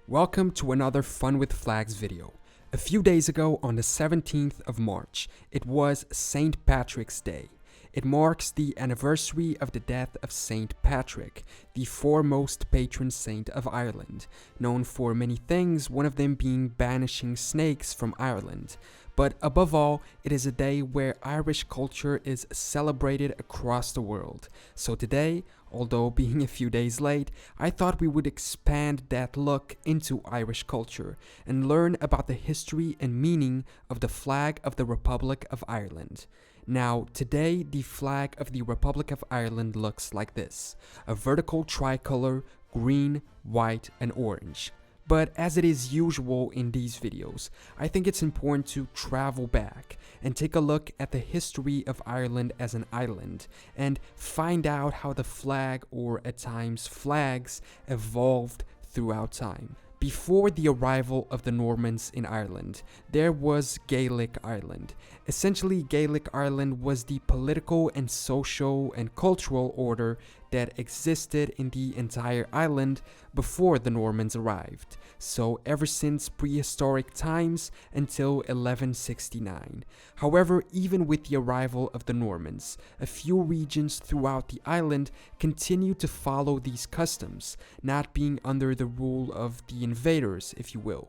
Welcome to another Fun with Flags video. A few days ago, on the 17th of March, it was St. Patrick's Day. It marks the anniversary of the death of St. Patrick, the foremost patron saint of Ireland, known for many things, one of them being banishing snakes from Ireland. But above all, it is a day where Irish culture is celebrated across the world. So today, although being a few days late, I thought we would expand that look into Irish culture and learn about the history and meaning of the flag of the Republic of Ireland. Now, today, the flag of the Republic of Ireland looks like this: a vertical tricolor, green, white, and orange. But as it is usual in these videos, I think it's important to travel back and take a look at the history of Ireland as an island and find out how the flag, or at times flags, evolved throughout time. Before the arrival of the Normans in Ireland, there was Gaelic Ireland. Essentially, Gaelic Ireland was the political and social and cultural order that existed in the entire island before the Normans arrived. So ever since prehistoric times until 1169. However, even with the arrival of the Normans, a few regions throughout the island continued to follow these customs, not being under the rule of the invaders, if you will.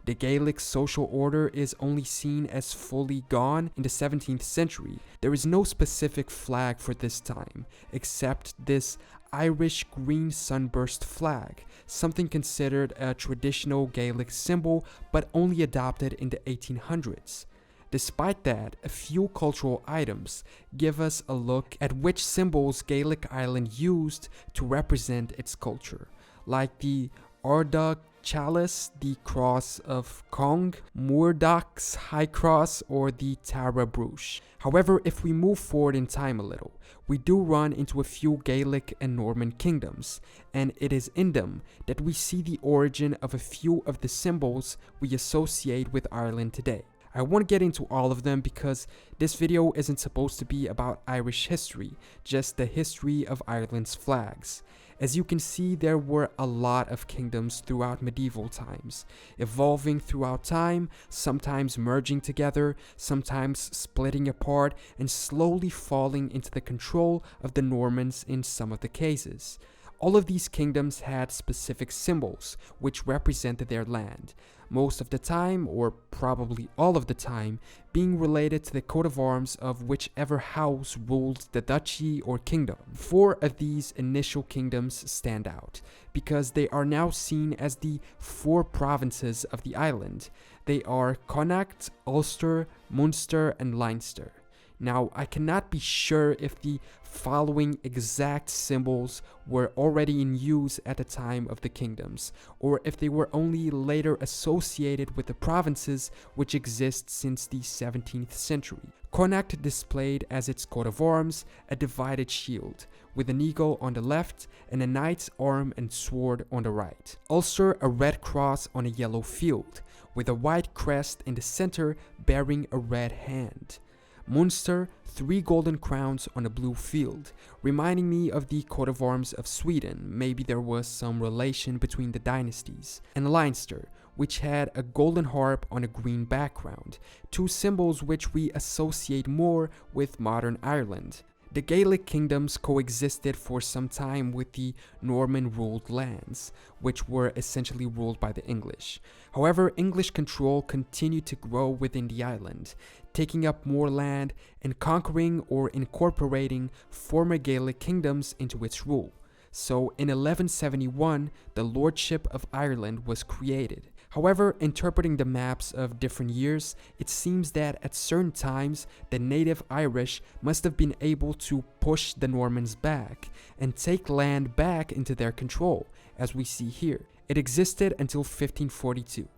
The Gaelic social order is only seen as fully gone in the 17th century. There is no specific flag for this time, except this Irish green sunburst flag, something considered a traditional Gaelic symbol but only adopted in the 1800s. Despite that, a few cultural items give us a look at which symbols Gaelic Ireland used to represent its culture, like the Ardagh chalice, the cross of Cong, Murdoch's high cross, or the Tara brooch. However, if we move forward in time a little, we do run into a few Gaelic and Norman kingdoms, and it is in them that we see the origin of a few of the symbols we associate with Ireland today. I won't get into all of them because this video isn't supposed to be about Irish history, just the history of Ireland's flags. As you can see, there were a lot of kingdoms throughout medieval times, evolving throughout time, sometimes merging together, sometimes splitting apart, and slowly falling into the control of the Normans in some of the cases. All of these kingdoms had specific symbols which represented their land, most of the time, or probably all of the time, being related to the coat of arms of whichever house ruled the duchy or kingdom. 4 of these initial kingdoms stand out, because they are now seen as the 4 provinces of the island. They are Connacht, Ulster, Munster, and Leinster. Now, I cannot be sure if the following exact symbols were already in use at the time of the kingdoms, or if they were only later associated with the provinces which exist since the 17th century. Connacht displayed as its coat of arms a divided shield, with an eagle on the left and a knight's arm and sword on the right. Ulster, a red cross on a yellow field, with a white crest in the center bearing a red hand. Munster, 3 golden crowns on a blue field, reminding me of the coat of arms of Sweden. Maybe there was some relation between the dynasties. And Leinster, which had a golden harp on a green background, 2 symbols which we associate more with modern Ireland. The Gaelic kingdoms coexisted for some time with the Norman-ruled lands, which were essentially ruled by the English. However, English control continued to grow within the island, taking up more land and conquering or incorporating former Gaelic kingdoms into its rule. So in 1171, the Lordship of Ireland was created. However, interpreting the maps of different years, it seems that at certain times, the native Irish must have been able to push the Normans back and take land back into their control, as we see here. It existed until 1542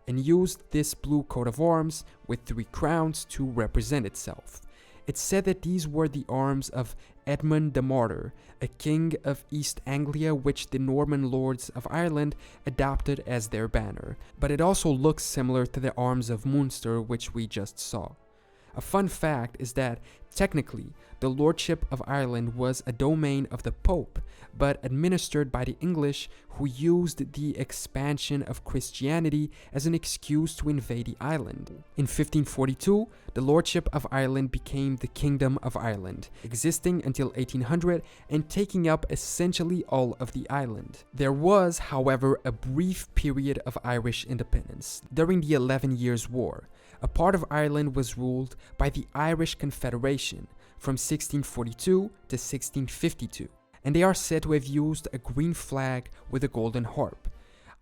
and used this blue coat of arms with 3 crowns to represent itself. It's said that these were the arms of Edmund the Martyr, a king of East Anglia which the Norman lords of Ireland adopted as their banner, but it also looks similar to the arms of Munster which we just saw. A fun fact is that, technically, the Lordship of Ireland was a domain of the Pope, but administered by the English, who used the expansion of Christianity as an excuse to invade the island. In 1542, the Lordship of Ireland became the Kingdom of Ireland, existing until 1800 and taking up essentially all of the island. There was, however, a brief period of Irish independence during the 11 Years' War. A part of Ireland was ruled by the Irish Confederation from 1642 to 1652, and they are said to have used a green flag with a golden harp.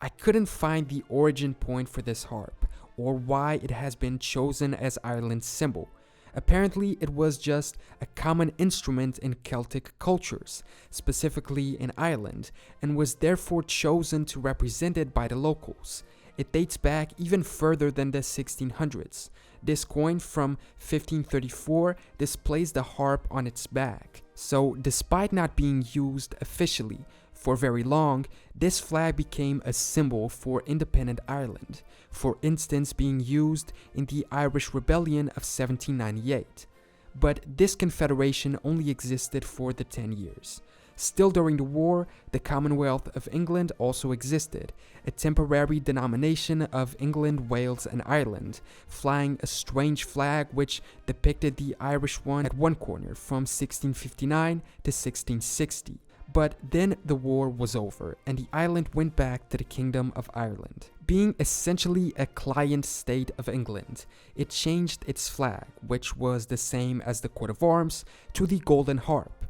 I couldn't find the origin point for this harp, or why it has been chosen as Ireland's symbol. Apparently, it was just a common instrument in Celtic cultures, specifically in Ireland, and was therefore chosen to represent it by the locals. It dates back even further than the 1600s. This coin from 1534 displays the harp on its back. So, despite not being used officially for very long, this flag became a symbol for independent Ireland, for instance being used in the Irish Rebellion of 1798. But this confederation only existed for the 10 years. Still during the war, the Commonwealth of England also existed, a temporary denomination of England, Wales, and Ireland, flying a strange flag which depicted the Irish one at one corner from 1659 to 1660. But then the war was over, and the island went back to the Kingdom of Ireland. Being essentially a client state of England, it changed its flag, which was the same as the coat of arms, to the golden harp.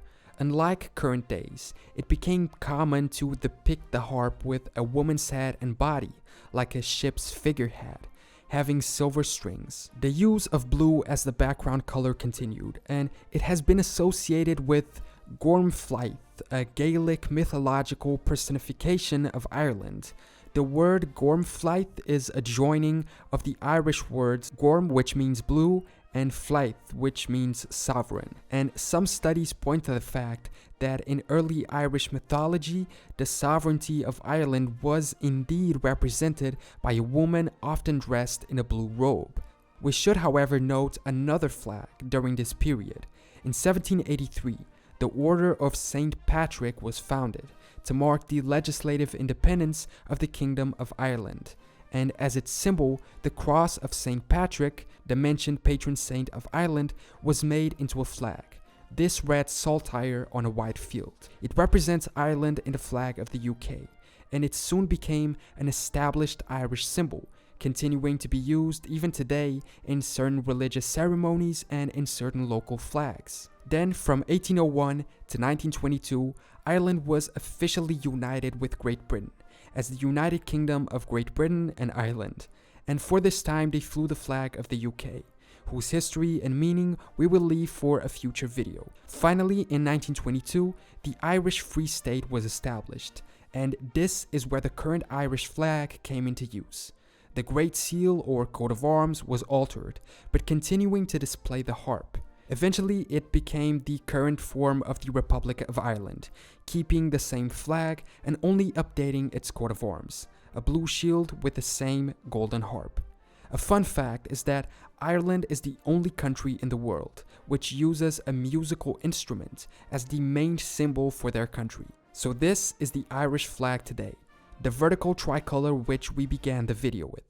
Unlike current days, it became common to depict the harp with a woman's head and body, like a ship's figurehead, having silver strings. The use of blue as the background color continued, and it has been associated with Gormflaith, a Gaelic mythological personification of Ireland. The word Gormflaith is a joining of the Irish words Gorm, which means blue, and Flaith, which means sovereign. And some studies point to the fact that in early Irish mythology, the sovereignty of Ireland was indeed represented by a woman often dressed in a blue robe. We should, however, note another flag during this period. In 1783, the Order of St. Patrick was founded to mark the legislative independence of the Kingdom of Ireland, and as its symbol, the cross of St. Patrick, the mentioned patron saint of Ireland, was made into a flag. This read saltire on a white field. It represents Ireland in the flag of the UK, and it soon became an established Irish symbol, continuing to be used even today in certain religious ceremonies and in certain local flags. Then, from 1801 to 1922, Ireland was officially united with Great Britain as the United Kingdom of Great Britain and Ireland, and for this time they flew the flag of the UK, whose history and meaning we will leave for a future video. Finally, in 1922, the Irish Free State was established, and this is where the current Irish flag came into use. The Great Seal or coat of arms was altered, but continuing to display the harp. Eventually, it became the current form of the Republic of Ireland, keeping the same flag and only updating its coat of arms, a blue shield with the same golden harp. A fun fact is that Ireland is the only country in the world which uses a musical instrument as the main symbol for their country. So this is the Irish flag today, the vertical tricolor which we began the video with.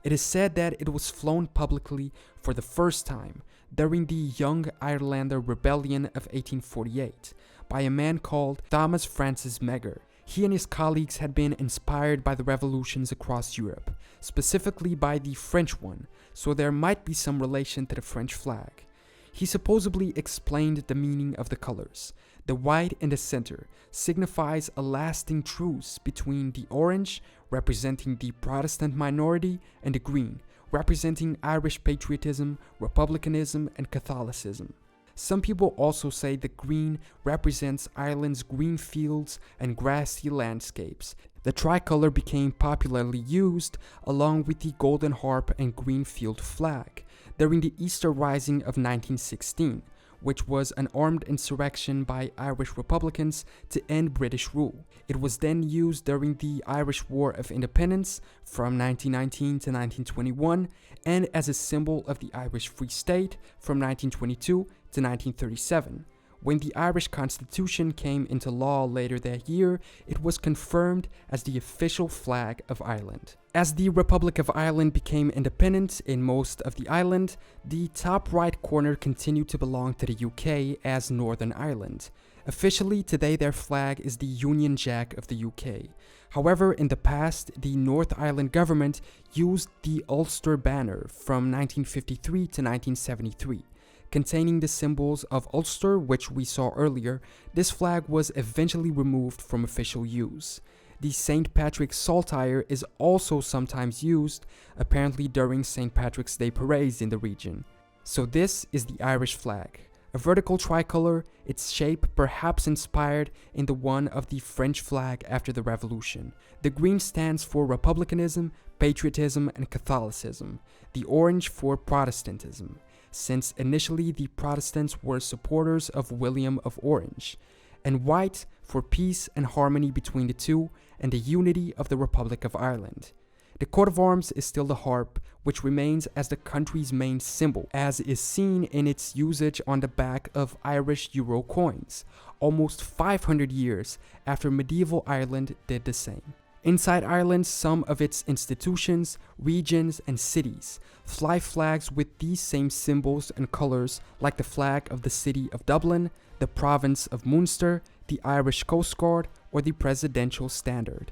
It is said that it was flown publicly for the first time during the Young Irelander Rebellion of 1848 by a man called Thomas Francis Meagher. He and his colleagues had been inspired by the revolutions across Europe, specifically by the French one, so there might be some relation to the French flag. He supposedly explained the meaning of the colors. The white in the center signifies a lasting truce between the orange, representing the Protestant minority, and the green, representing Irish patriotism, republicanism, and Catholicism. Some people also say the green represents Ireland's green fields and grassy landscapes. The tricolor became popularly used along with the golden harp and green field flag during the Easter Rising of 1916, which was an armed insurrection by Irish Republicans to end British rule. It was then used during the Irish War of Independence from 1919 to 1921 and as a symbol of the Irish Free State from 1922 to 1937. When the Irish Constitution came into law later that year, it was confirmed as the official flag of Ireland. As the Republic of Ireland became independent in most of the island, the top right corner continued to belong to the UK as Northern Ireland. Officially, today their flag is the Union Jack of the UK. However, in the past, the North Ireland government used the Ulster banner from 1953 to 1973. Containing the symbols of Ulster, which we saw earlier. This flag was eventually removed from official use. The St. Patrick's saltire is also sometimes used, apparently during St. Patrick's Day parades in the region. So this is the Irish flag. A vertical tricolor, its shape perhaps inspired in the one of the French flag after the Revolution. The green stands for republicanism, patriotism, and Catholicism. The orange for Protestantism, since initially the Protestants were supporters of William of Orange, and white for peace and harmony between the two and the unity of the Republic of Ireland. The coat of arms is still the harp, which remains as the country's main symbol, as is seen in its usage on the back of Irish euro coins, almost 500 years after medieval Ireland did the same. Inside Ireland, some of its institutions, regions, and cities fly flags with these same symbols and colors, like the flag of the city of Dublin, the province of Munster, the Irish Coast Guard, or the presidential standard.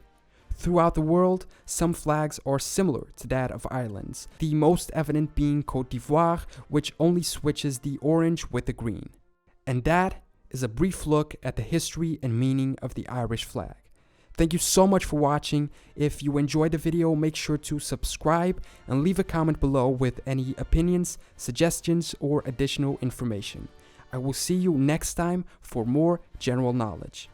Throughout the world, some flags are similar to that of Ireland's, the most evident being Côte d'Ivoire, which only switches the orange with the green. And that is a brief look at the history and meaning of the Irish flag. Thank you so much for watching. If you enjoyed the video, make sure to subscribe and leave a comment below with any opinions, suggestions, or additional information. I will see you next time for more general knowledge.